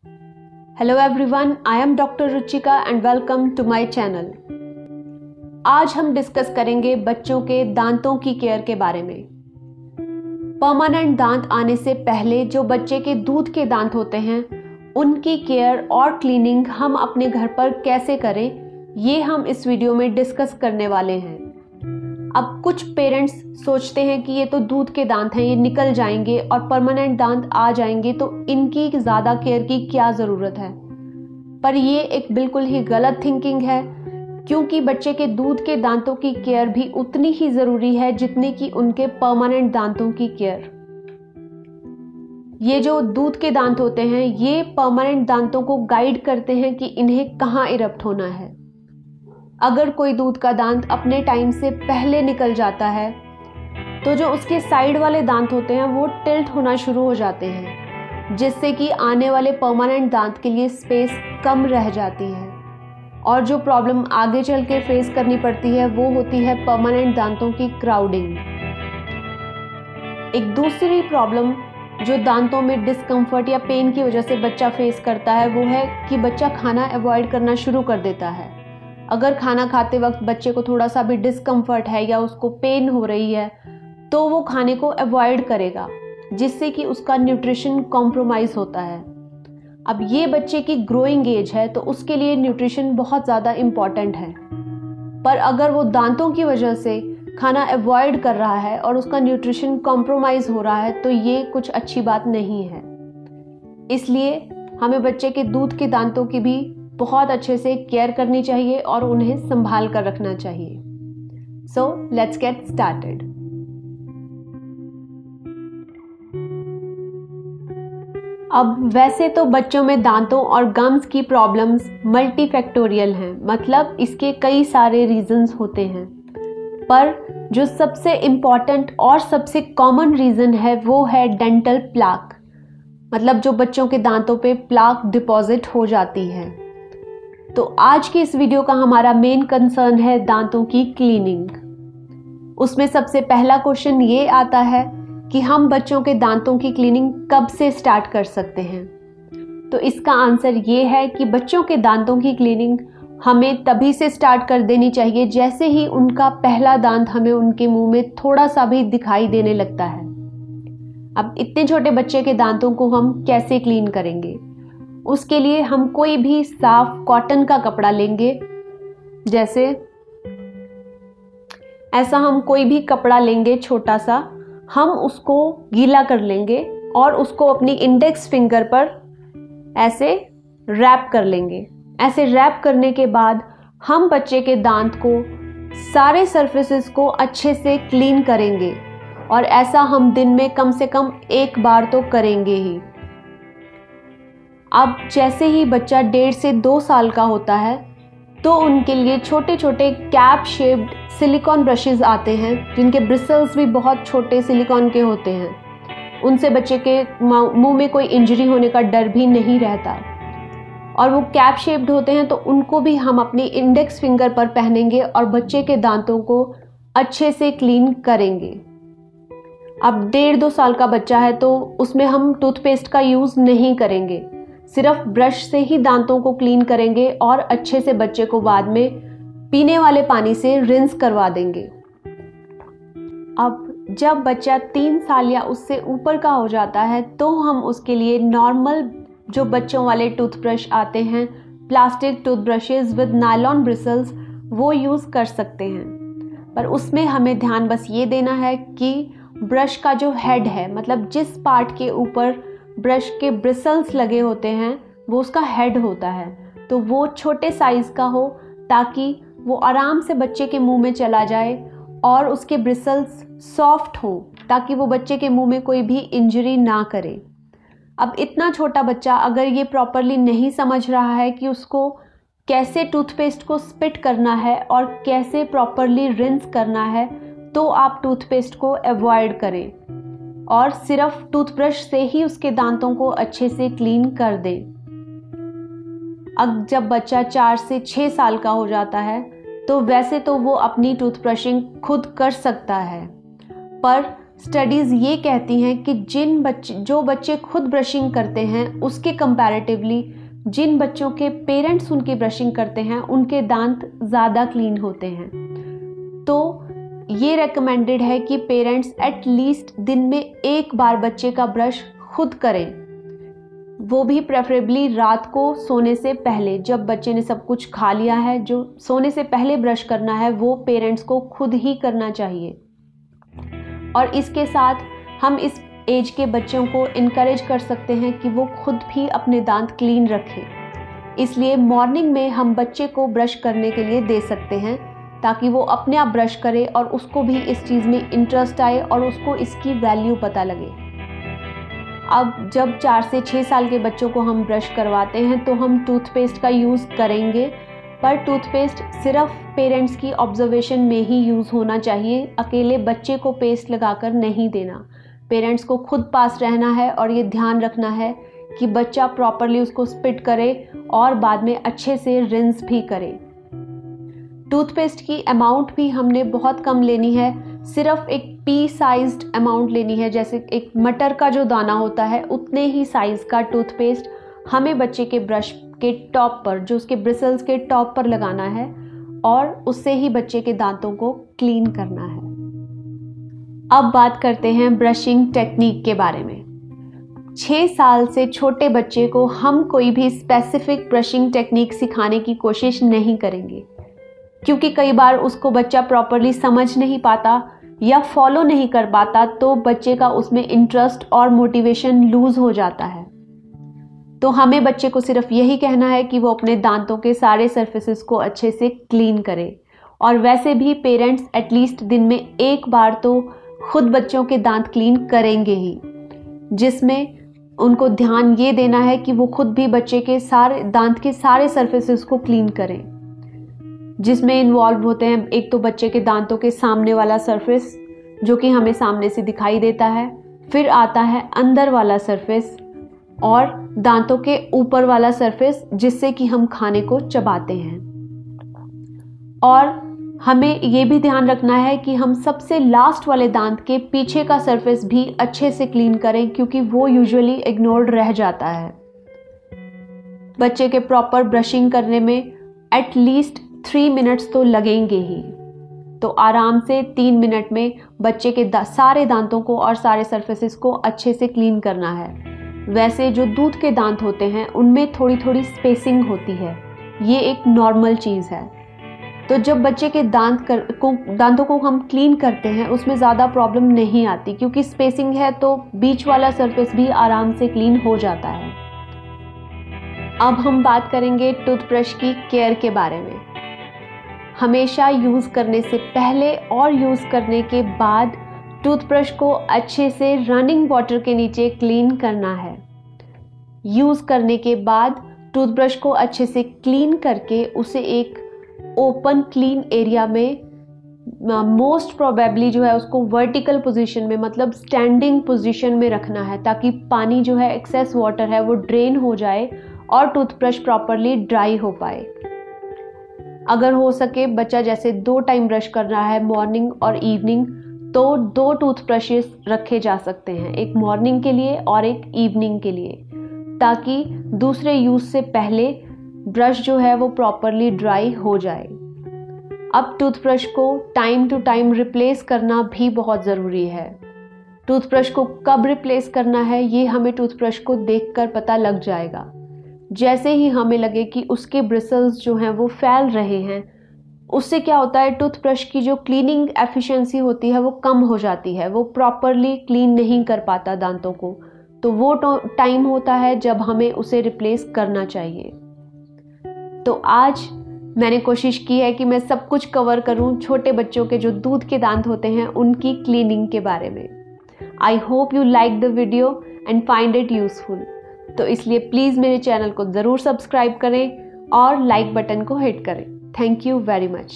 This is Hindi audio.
Hello everyone, I am Dr. Ruchika and welcome to my channel। आज हम डिस्कस करेंगे बच्चों के दांतों की केयर के बारे में। परमानेंट दांत आने से पहले जो बच्चे के दूध के दांत होते हैं उनकी केयर और क्लीनिंग हम अपने घर पर कैसे करें, ये हम इस वीडियो में डिस्कस करने वाले हैं। अब कुछ पेरेंट्स सोचते हैं कि ये तो दूध के दांत हैं, ये निकल जाएंगे और परमानेंट दांत आ जाएंगे तो इनकी ज़्यादा केयर की क्या ज़रूरत है। पर ये एक बिल्कुल ही गलत थिंकिंग है, क्योंकि बच्चे के दूध के दांतों की केयर भी उतनी ही ज़रूरी है जितनी कि उनके परमानेंट दांतों की केयर। ये जो दूध के दांत होते हैं ये परमानेंट दांतों को गाइड करते हैं कि इन्हें कहाँ इरप्ट होना है। अगर कोई दूध का दांत अपने टाइम से पहले निकल जाता है तो जो उसके साइड वाले दांत होते हैं वो टिल्ट होना शुरू हो जाते हैं, जिससे कि आने वाले परमानेंट दांत के लिए स्पेस कम रह जाती है और जो प्रॉब्लम आगे चल के फेस करनी पड़ती है वो होती है परमानेंट दांतों की क्राउडिंग। एक दूसरी प्रॉब्लम जो दांतों में डिस्कम्फर्ट या पेन की वजह से बच्चा फेस करता है वो है कि बच्चा खाना अवॉइड करना शुरू कर देता है। अगर खाना खाते वक्त बच्चे को थोड़ा सा भी डिस्कम्फर्ट है या उसको पेन हो रही है तो वो खाने को अवॉइड करेगा, जिससे कि उसका न्यूट्रिशन कॉम्प्रोमाइज़ होता है। अब ये बच्चे की ग्रोइंग एज है तो उसके लिए न्यूट्रिशन बहुत ज़्यादा इम्पॉर्टेंट है, पर अगर वो दांतों की वजह से खाना अवॉइड कर रहा है और उसका न्यूट्रिशन कॉम्प्रोमाइज़ हो रहा है तो ये कुछ अच्छी बात नहीं है। इसलिए हमें बच्चे के दूध के दांतों की भी बहुत अच्छे से केयर करनी चाहिए और उन्हें संभाल कर रखना चाहिए। So let's get started. अब वैसे तो बच्चों में दांतों और गम्स की प्रॉब्लम्स मल्टीफैक्टोरियल हैं, मतलब इसके कई सारे रीजंस होते हैं, पर जो सबसे इम्पॉर्टेंट और सबसे कॉमन रीज़न है वो है डेंटल प्लाक, मतलब जो बच्चों के दांतों पे प्लाक डिपॉजिट हो जाती है। तो आज की इस वीडियो का हमारा मेन कंसर्न है दांतों की क्लीनिंग। उसमें सबसे पहला क्वेश्चन ये आता है कि हम बच्चों के दांतों की क्लीनिंग कब से स्टार्ट कर सकते हैं। तो इसका आंसर ये है कि बच्चों के दांतों की क्लीनिंग हमें तभी से स्टार्ट कर देनी चाहिए जैसे ही उनका पहला दांत हमें उनके मुंह में थोड़ा सा भी दिखाई देने लगता है। अब इतने छोटे बच्चे के दांतों को हम कैसे क्लीन करेंगे? उसके लिए हम कोई भी साफ कॉटन का कपड़ा लेंगे, जैसे ऐसा हम कोई भी कपड़ा लेंगे छोटा सा, हम उसको गीला कर लेंगे और उसको अपनी इंडेक्स फिंगर पर ऐसे रैप कर लेंगे। ऐसे रैप करने के बाद हम बच्चे के दांत को सारे सरफेसेस को अच्छे से क्लीन करेंगे और ऐसा हम दिन में कम से कम एक बार तो करेंगे ही। अब जैसे ही बच्चा 1.5 से 2 साल का होता है तो उनके लिए छोटे छोटे कैप शेप्ड सिलिकॉन ब्रशेस आते हैं, जिनके ब्रिसल्स भी बहुत छोटे सिलिकॉन के होते हैं। उनसे बच्चे के मुंह में कोई इंजरी होने का डर भी नहीं रहता और वो कैप शेप्ड होते हैं, तो उनको भी हम अपनी इंडेक्स फिंगर पर पहनेंगे और बच्चे के दांतों को अच्छे से क्लीन करेंगे। अब 1.5-2 साल का बच्चा है तो उसमें हम टूथपेस्ट का यूज़ नहीं करेंगे, सिर्फ ब्रश से ही दांतों को क्लीन करेंगे और अच्छे से बच्चे को बाद में पीने वाले पानी से रिंस करवा देंगे। अब जब बच्चा 3 साल या उससे ऊपर का हो जाता है तो हम उसके लिए नॉर्मल जो बच्चों वाले टूथब्रश आते हैं, plastic toothbrushes with nylon bristles, वो यूज़ कर सकते हैं। पर उसमें हमें ध्यान बस ये देना है कि ब्रश का जो हेड है, मतलब जिस पार्ट के ऊपर ब्रश के ब्रिसल्स लगे होते हैं वो उसका हेड होता है, तो वो छोटे साइज़ का हो ताकि वो आराम से बच्चे के मुंह में चला जाए और उसके ब्रिसल्स सॉफ्ट हो ताकि वो बच्चे के मुंह में कोई भी इंजरी ना करे। अब इतना छोटा बच्चा अगर ये प्रॉपरली नहीं समझ रहा है कि उसको कैसे टूथपेस्ट को स्पिट करना है और कैसे प्रॉपरली रिंस करना है, तो आप टूथपेस्ट को अवॉइड करें और सिर्फ टूथब्रश से ही उसके दांतों को अच्छे से क्लीन कर दें। अब जब बच्चा 4 से 6 साल का हो जाता है तो वैसे तो वो अपनी टूथब्रशिंग खुद कर सकता है, पर स्टडीज़ ये कहती हैं कि जो बच्चे खुद ब्रशिंग करते हैं उसके कंपैरेटिवली जिन बच्चों के पेरेंट्स उनकी ब्रशिंग करते हैं उनके दांत ज़्यादा क्लीन होते हैं। तो ये रेकमेंडेड है कि पेरेंट्स एटलीस्ट दिन में एक बार बच्चे का ब्रश खुद करें, वो भी प्रेफरेबली रात को सोने से पहले। जब बच्चे ने सब कुछ खा लिया है, जो सोने से पहले ब्रश करना है वो पेरेंट्स को खुद ही करना चाहिए। और इसके साथ हम इस एज के बच्चों को इनकरेज कर सकते हैं कि वो खुद भी अपने दांत क्लीन रखें। इसलिए मॉर्निंग में हम बच्चे को ब्रश करने के लिए दे सकते हैं ताकि वो अपने आप ब्रश करे और उसको भी इस चीज़ में इंटरेस्ट आए और उसको इसकी वैल्यू पता लगे। अब जब 4 से 6 साल के बच्चों को हम ब्रश करवाते हैं तो हम टूथपेस्ट का यूज़ करेंगे, पर टूथपेस्ट सिर्फ पेरेंट्स की ऑब्जर्वेशन में ही यूज़ होना चाहिए। अकेले बच्चे को पेस्ट लगाकर नहीं देना। पेरेंट्स को खुद पास रहना है और ये ध्यान रखना है कि बच्चा प्रॉपरली उसको स्पिट करे और बाद में अच्छे से रिंस भी करे। टूथपेस्ट की अमाउंट भी हमने बहुत कम लेनी है, सिर्फ एक पी साइज्ड अमाउंट लेनी है। जैसे एक मटर का जो दाना होता है उतने ही साइज़ का टूथपेस्ट हमें बच्चे के ब्रश के टॉप पर, जो उसके ब्रिसल्स के टॉप पर लगाना है और उससे ही बच्चे के दांतों को क्लीन करना है। अब बात करते हैं ब्रशिंग टेक्निक के बारे में। 6 साल से छोटे बच्चे को हम कोई भी स्पेसिफिक ब्रशिंग टेक्निक सिखाने की कोशिश नहीं करेंगे, क्योंकि कई बार उसको बच्चा प्रॉपरली समझ नहीं पाता या फॉलो नहीं कर पाता, तो बच्चे का उसमें इंटरेस्ट और मोटिवेशन लूज हो जाता है। तो हमें बच्चे को सिर्फ यही कहना है कि वो अपने दांतों के सारे सरफेसेस को अच्छे से क्लीन करे। और वैसे भी पेरेंट्स एटलीस्ट दिन में एक बार तो खुद बच्चों के दांत क्लीन करेंगे ही, जिसमें उनको ध्यान ये देना है कि वो खुद भी बच्चे के दांत के सारे सरफेसेस को क्लीन करें, जिसमें इन्वॉल्व होते हैं एक तो बच्चे के दांतों के सामने वाला सरफेस जो कि हमें सामने से दिखाई देता है, फिर आता है अंदर वाला सरफेस और दांतों के ऊपर वाला सरफेस जिससे कि हम खाने को चबाते हैं। और हमें ये भी ध्यान रखना है कि हम सबसे लास्ट वाले दांत के पीछे का सरफेस भी अच्छे से क्लीन करें, क्योंकि वो यूजुअली इग्नोर्ड रह जाता है। बच्चे के प्रॉपर ब्रशिंग करने में एटलीस्ट 3 मिनट्स तो लगेंगे ही। तो आराम से 3 मिनट में बच्चे के सारे दांतों को और सारे सरफेसेस को अच्छे से क्लीन करना है। वैसे जो दूध के दांत होते हैं उनमें थोड़ी थोड़ी स्पेसिंग होती है, ये एक नॉर्मल चीज़ है। तो जब बच्चे के दांतों को हम क्लीन करते हैं उसमें ज़्यादा प्रॉब्लम नहीं आती, क्योंकि स्पेसिंग है तो बीच वाला सरफेस भी आराम से क्लीन हो जाता है। अब हम बात करेंगे टूथब्रश की केयर के बारे में। हमेशा यूज़ करने से पहले और यूज़ करने के बाद टूथब्रश को अच्छे से रनिंग वाटर के नीचे क्लीन करना है। यूज़ करने के बाद टूथब्रश को अच्छे से क्लीन करके उसे एक ओपन क्लीन एरिया में, मोस्ट प्रोबेबली जो है उसको वर्टिकल पोजीशन में, मतलब स्टैंडिंग पोजीशन में रखना है, ताकि पानी जो है एक्सेस वाटर है वो ड्रेन हो जाए और टूथब्रश प्रॉपरली ड्राई हो पाए। अगर हो सके बच्चा जैसे 2 टाइम ब्रश कर रहा है, मॉर्निंग और इवनिंग, तो 2 टूथब्रशेस रखे जा सकते हैं, एक मॉर्निंग के लिए और एक इवनिंग के लिए, ताकि दूसरे यूज़ से पहले ब्रश जो है वो प्रॉपरली ड्राई हो जाए। अब टूथब्रश को टाइम टू टाइम रिप्लेस करना भी बहुत ज़रूरी है। टूथब्रश को कब रिप्लेस करना है ये हमें टूथब्रश को देखकर पता लग जाएगा। जैसे ही हमें लगे कि उसके ब्रिसल्स जो हैं वो फैल रहे हैं, उससे क्या होता है, टूथब्रश की जो क्लीनिंग एफिशिएंसी होती है वो कम हो जाती है, वो प्रॉपरली क्लीन नहीं कर पाता दांतों को। तो वो टाइम होता है जब हमें उसे रिप्लेस करना चाहिए। तो आज मैंने कोशिश की है कि मैं सब कुछ कवर करूं छोटे बच्चों के जो दूध के दांत होते हैं उनकी क्लीनिंग के बारे में। I hope you like the video and find it useful. तो इसलिए प्लीज़ मेरे चैनल को ज़रूर सब्सक्राइब करें और लाइक बटन को हिट करें। Thank you very much.